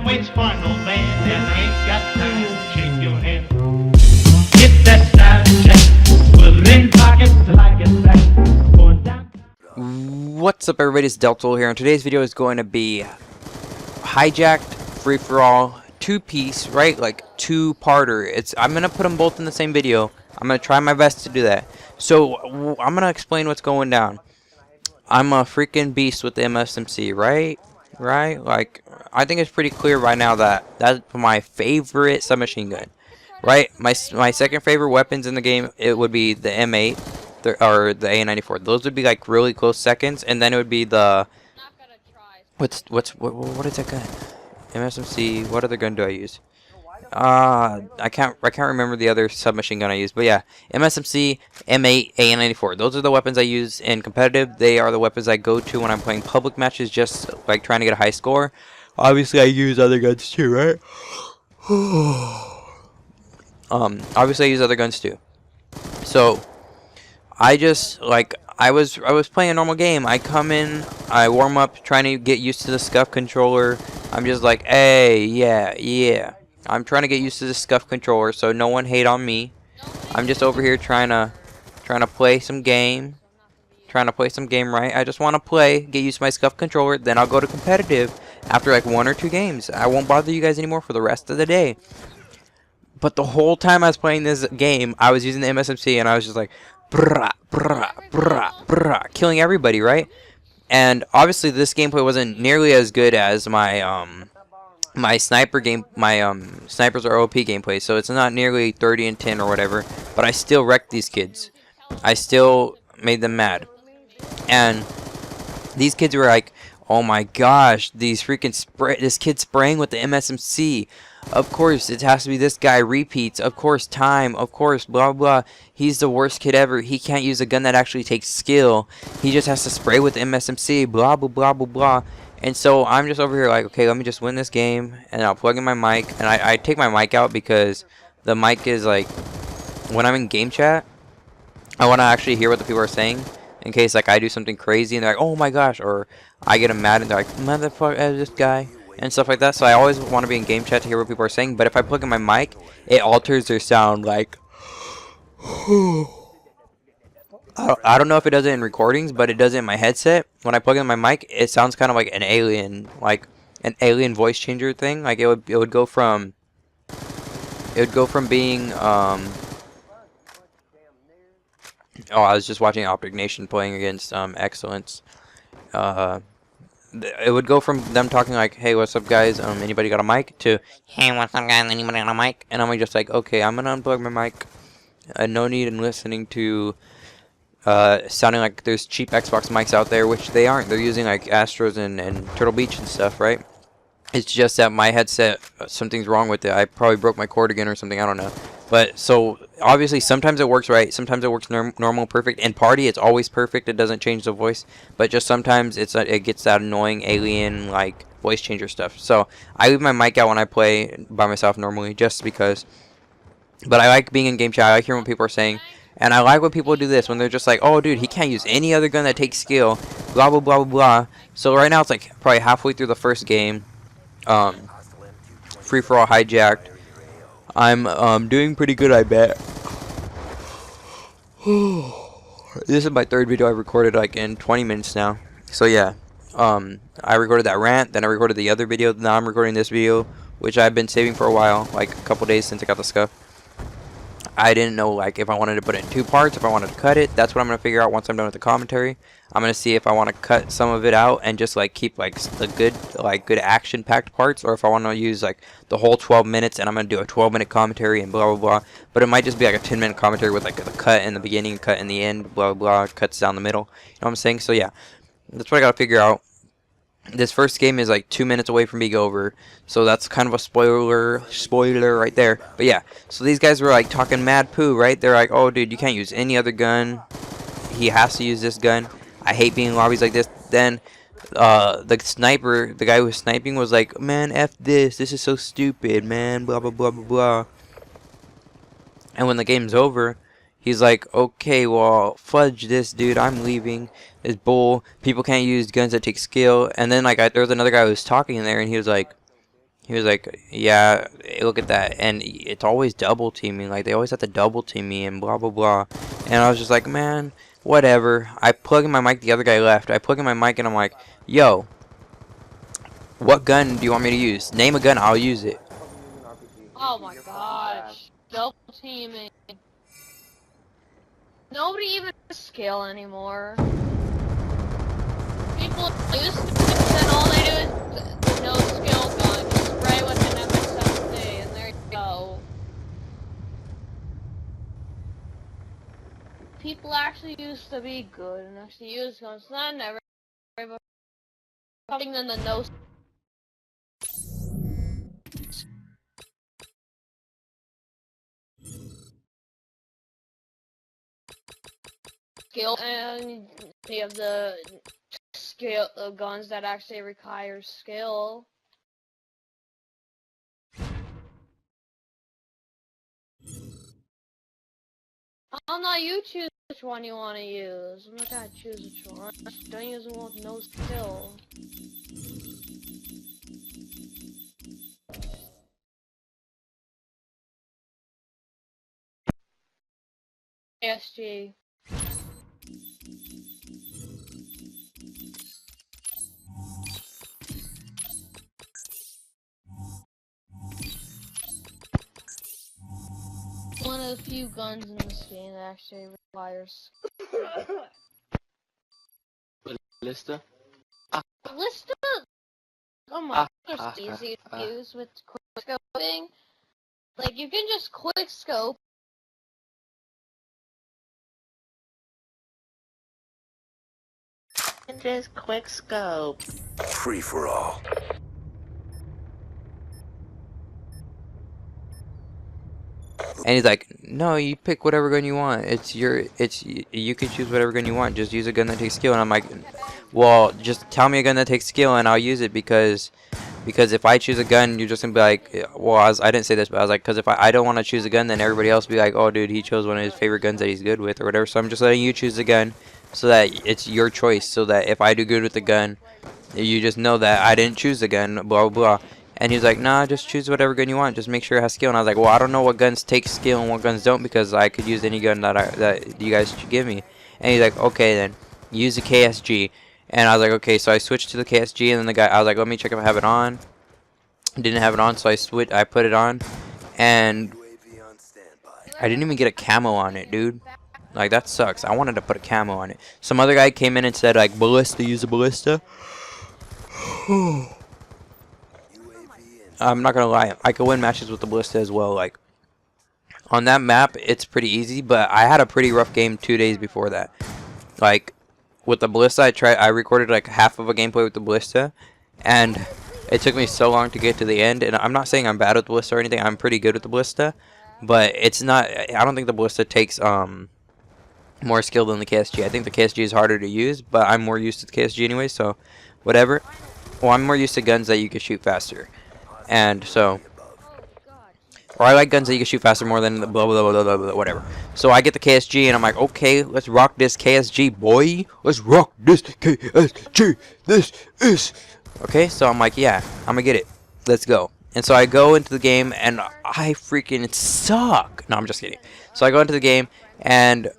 waits for no man, and I ain't got time to shake your hand. Get that style check, put it in pockets till I get back. Going down. What's up, everybody? It's Deltool here, and today's video is going to be hijacked, free-for-all, two-piece, right? Like two-parter. I'm gonna put them both in the same video. I'm gonna try my best to do that. So I'm gonna explain what's going down. I'm a freaking beast with the MSMC, right? Like, I think it's pretty clear by now that that's my favorite submachine gun, right? My second favorite weapons in the game, it would be the M8 or the A94. Those would be like really close seconds, and then it would be the what is that gun? MSMC. What other gun do I use? I can't remember the other submachine gun I use, but yeah, MSMC, M8, A94. Those are the weapons I use in competitive. They are the weapons I go to when I'm playing public matches, just like trying to get a high score. Obviously, I use other guns too, right? Obviously, I use other guns too. So, I just like I was playing a normal game. I come in, I warm up, trying to get used to the scuff controller. I'm just like, hey, yeah. I'm trying to get used to the scuff controller, so no one hate on me. I'm just over here trying to play some game. Right? I just want to play, get used to my scuff controller, then I'll go to competitive after like 1 or 2 games. I won't bother you guys anymore for the rest of the day. But the whole time I was playing this game, I was using the MSMC, and I was just like, brah, brah, brah, brah, killing everybody, right? And obviously this gameplay wasn't nearly as good as my my sniper game. My snipers are OP gameplay, so it's not nearly 30 and 10 or whatever, but I still wrecked these kids. I still made them mad. And these kids were like, oh my gosh, this kid spraying with the MSMC. Of course, it has to be this guy, repeats. Of course, time. Of course, blah, blah. He's the worst kid ever. He can't use a gun that actually takes skill. He just has to spray with the MSMC, blah, blah, blah, blah, blah. And so I'm just over here like, okay, let me just win this game. And I'll plug in my mic. And I take my mic out because the mic is like, when I'm in game chat, I want to actually hear what the people are saying. In case like I do something crazy and they're like, oh my gosh. Or I get them mad and they're like, motherfucker, this guy. And stuff like that. So I always want to be in game chat to hear what people are saying. But if I plug in my mic, it alters their sound. Like, I don't know if it does it in recordings, but it does it in my headset. When I plug in my mic, it sounds kind of like an alien voice changer thing. Like it would go from being oh, I was just watching Optic Nation playing against Excellence. It would go from them talking like, hey, what's up, guys? Anybody got a mic? To, hey, what's up, guys? Anybody got a mic? And I'm just like, okay, I'm gonna unplug my mic. No need in listening to sounding like there's cheap Xbox mics out there, which they aren't. They're using like Astros and Turtle Beach and stuff, right? It's just that my headset, something's wrong with it. I probably broke my cord again or something. I don't know. But so obviously sometimes it works right, sometimes it works normal, perfect. In party, it's always perfect. It doesn't change the voice, but just sometimes it gets that annoying alien like voice changer stuff. So I leave my mic out when I play by myself normally, just because. But I like being in game chat. I like hearing what people are saying, and I like when people do this when they're just like, oh dude, he can't use any other gun that takes skill, blah blah blah blah blah. So right now it's like probably halfway through the first game. Free for all hijacked. I'm doing pretty good, I bet. This is my 3rd video I've recorded like in 20 minutes now. So yeah, I recorded that rant, then I recorded the other video, now I'm recording this video, which I've been saving for a while, like a couple days since I got the scuff. I didn't know like if I wanted to put it in 2 parts, if I wanted to cut it. That's what I'm gonna figure out once I'm done with the commentary. I'm gonna see if I want to cut some of it out and just like keep like the good action packed parts, or if I want to use like the whole 12 minutes and I'm gonna do a 12-minute commentary and blah blah blah. But it might just be like a 10-minute commentary with like the cut in the beginning, cut in the end, blah blah blah, cuts down the middle. You know what I'm saying? So yeah, that's what I gotta figure out. This first game is like 2 minutes away from being over, so that's kind of a spoiler right there. But yeah, so these guys were like talking mad poo, right? They're like, oh dude, you can't use any other gun, he has to use this gun. I hate being in lobbies like this. Then the sniper, the guy who was sniping, was like, man, F this is so stupid, man, blah blah blah blah blah. And when the game's over, he's like, okay, well, fudge this, dude, I'm leaving. It's bull. People can't use guns that take skill. And then like there was another guy who was talking in there, and he was like, He was like, yeah, look at that. And it's always double teaming. Like, they always have to double team me and blah, blah, blah. And I was just like, man, whatever. I plug in my mic. The other guy left. I plug in my mic and I'm like, yo, what gun do you want me to use? Name a gun. I'll use it. Oh my gosh. Double teaming. Nobody even skill anymore. People used to, then all they do is no skill gun, just spray with an MSMC, and there you go. People actually used to be good and actually use guns, not never. Something than the no skill, and you have the skill guns that actually require skill. I don't know, you choose which one you want to use. I'm not gonna choose which one. Don't use one with no skill. KSG. One of the few guns in this game that actually requires Lister? Ballista. Oh my gosh, it's easy to use with quick scoping. Like, you can just quick scope. And just quick scope. Free for all. And he's like, no, you pick whatever gun you want. You can choose whatever gun you want. Just use a gun that takes skill. And I'm like, well, just tell me a gun that takes skill and I'll use it because if I choose a gun, you're just gonna be like, well, I didn't say this, but I was like, because if I don't want to choose a gun, then everybody else will be like, oh, dude, he chose one of his favorite guns that he's good with or whatever. So I'm just letting you choose the gun so that it's your choice. So that if I do good with the gun, you just know that I didn't choose the gun, blah, blah, blah. And he's like, nah, just choose whatever gun you want. Just make sure it has skill. And I was like, well, I don't know what guns take skill and what guns don't because I could use any gun that you guys should give me. And he's like, okay, then use the KSG. And I was like, okay, so I switched to the KSG. And then the guy, I was like, let me check if I have it on. Didn't have it on, so I put it on. And I didn't even get a camo on it, dude. Like, that sucks. I wanted to put a camo on it. Some other guy came in and said, like, ballista, use a ballista. I'm not gonna lie, I could win matches with the ballista as well. Like, on that map, it's pretty easy, but I had a pretty rough game 2 days before that. Like, with the ballista, I recorded like half of a gameplay with the ballista, and it took me so long to get to the end. And I'm not saying I'm bad with the ballista or anything. I'm pretty good with the ballista, but it's not. I don't think the ballista takes more skill than the KSG. I think the KSG is harder to use, but I'm more used to the KSG anyway, so whatever. Well, I'm more used to guns that you can shoot faster. And so, or I like guns that you can shoot faster more than the blah, blah, blah, blah, blah, whatever. So I get the KSG and I'm like, okay, let's rock this KSG, boy. Let's rock this KSG. This is... Okay, so I'm like, yeah, I'm gonna get it. Let's go. And so I go into the game and I freaking suck. No, I'm just kidding. So I go into the game and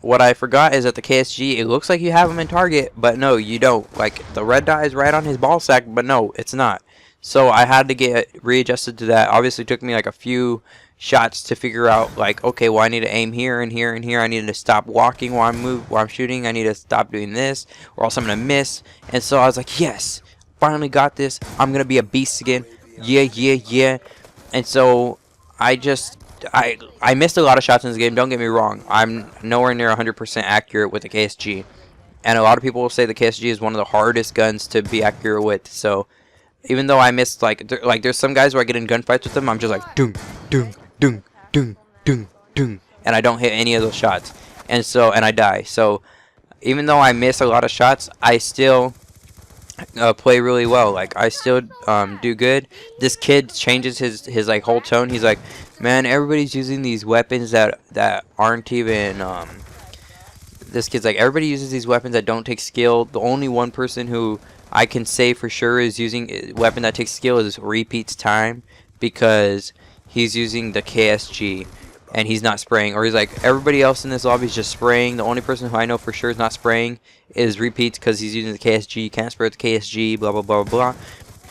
what I forgot is that the KSG, it looks like you have him in target, but no, you don't. Like, the red dot is right on his ball sack, but no, it's not. So I had to get readjusted to that. Obviously, it took me like a few shots to figure out, like, okay, well, I need to aim here and here and here. I need to stop walking while I'm shooting. I need to stop doing this, or else I'm gonna miss. And so I was like, yes, finally got this. I'm gonna be a beast again. Yeah, yeah, yeah. And so I missed a lot of shots in this game. Don't get me wrong. I'm nowhere near 100% accurate with the KSG, and a lot of people will say the KSG is one of the hardest guns to be accurate with. So even though I missed, like there's some guys where I get in gunfights with them, I'm just like doom, doom, doom, doom, doom, doom, and I don't hit any of those shots, and I die. So even though I miss a lot of shots, I still play really well. Like, I still do good. This kid changes his like whole tone. He's like, man, everybody's using these weapons that aren't even this kid's like, everybody uses these weapons that don't take skill. The only one person who I can say for sure is using weapon that takes skill is repeats time, because he's using the KSG and he's not spraying, or he's like everybody else in this lobby is just spraying. The only person who I know for sure is not spraying is repeats because he's using the KSG. You can't spray with the KSG, blah blah blah blah.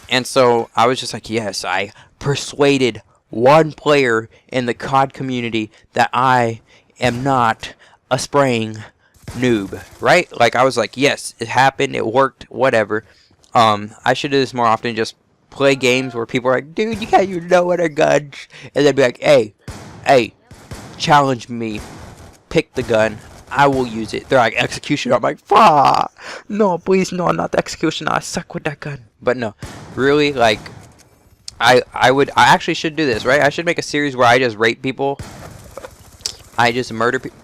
And so I was just like, yes, I persuaded one player in the COD community that I am not a spraying noob, right? Like, I was like, yes, it happened, it worked, whatever. I should do this more often, just play games where people are like, dude, you can't use no other guns, and then be like, hey, challenge me, pick the gun, I will use it. They're like, execution. I'm like, fuck, no, please, no, not the execution, I suck with that gun. But no, really, like, I actually should do this, right? I should make a series where I just rape people, I just murder people.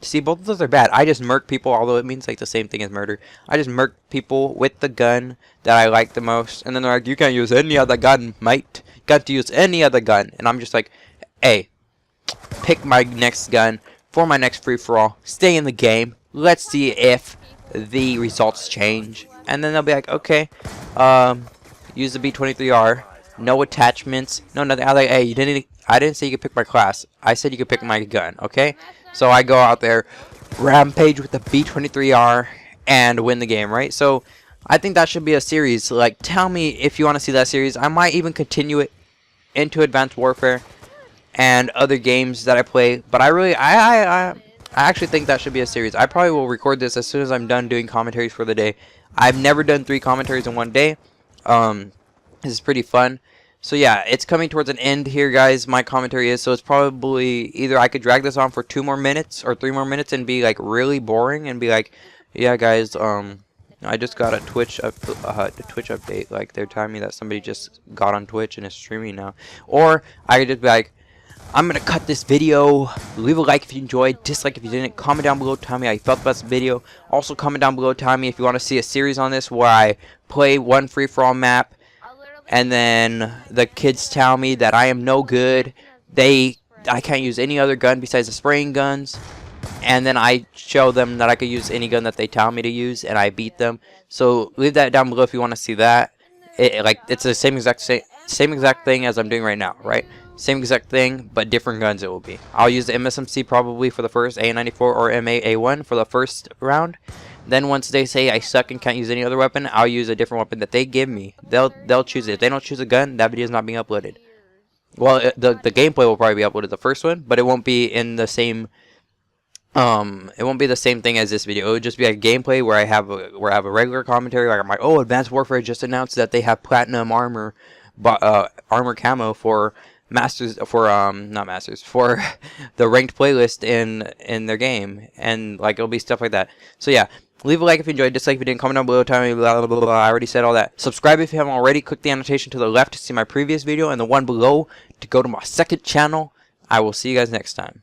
See, both of those are bad. I just murk people, although it means like the same thing as murder. I just murk people with the gun that I like the most, and then they're like, you can't use any other gun, mate. You got to use any other gun. And I'm just like, hey, pick my next gun for my next free-for-all. Stay in the game. Let's see if the results change. And then they'll be like, okay, use the B23R. No attachments. No nothing. I'm like, hey, I didn't say you could pick my class. I said you could pick my gun, okay? So I go out there, rampage with the B23R, and win the game, right? So I think that should be a series. Like, tell me if you want to see that series. I might even continue it into Advanced Warfare and other games that I play. But I actually think that should be a series. I probably will record this as soon as I'm done doing commentaries for the day. I've never done 3 commentaries in one day. This is pretty fun. So yeah, it's coming towards an end here, guys. My commentary is, so it's probably either I could drag this on for 2 more minutes or 3 more minutes and be like really boring and be like, yeah, guys, I just got a Twitch update. Like, they're telling me that somebody just got on Twitch and is streaming now. Or I could just be like, I'm gonna cut this video. Leave a like if you enjoyed, dislike if you didn't. Comment down below, tell me how you felt about this video. Also comment down below, tell me if you want to see a series on this where I play one free-for-all map, and then the kids tell me that I am no good. I can't use any other gun besides the spraying guns. And then I show them that I could use any gun that they tell me to use, and I beat them. So leave that down below if you want to see that. It's the same exact thing as I'm doing right now, right? Same exact thing, but different guns it will be. I'll use the MSMC probably for the first, A94 or MA1 for the first round. Then once they say I suck and can't use any other weapon, I'll use a different weapon that they give me. They'll choose it. If they don't choose a gun, that video is not being uploaded. Well, the gameplay will probably be uploaded, the first one, but it won't be in the same it won't be the same thing as this video. It would just be a gameplay where I have a regular commentary. Like, I'm like, oh, Advanced Warfare just announced that they have platinum armor, armor camo for masters, for not masters, for the ranked playlist in their game, and like it'll be stuff like that. So yeah, leave a like if you enjoyed, dislike if you didn't, comment down below, tell me blah blah blah blah. I already said all that. Subscribe if you haven't already. Click the annotation to the left to see my previous video, and the one below to go to my second channel. I will see you guys next time.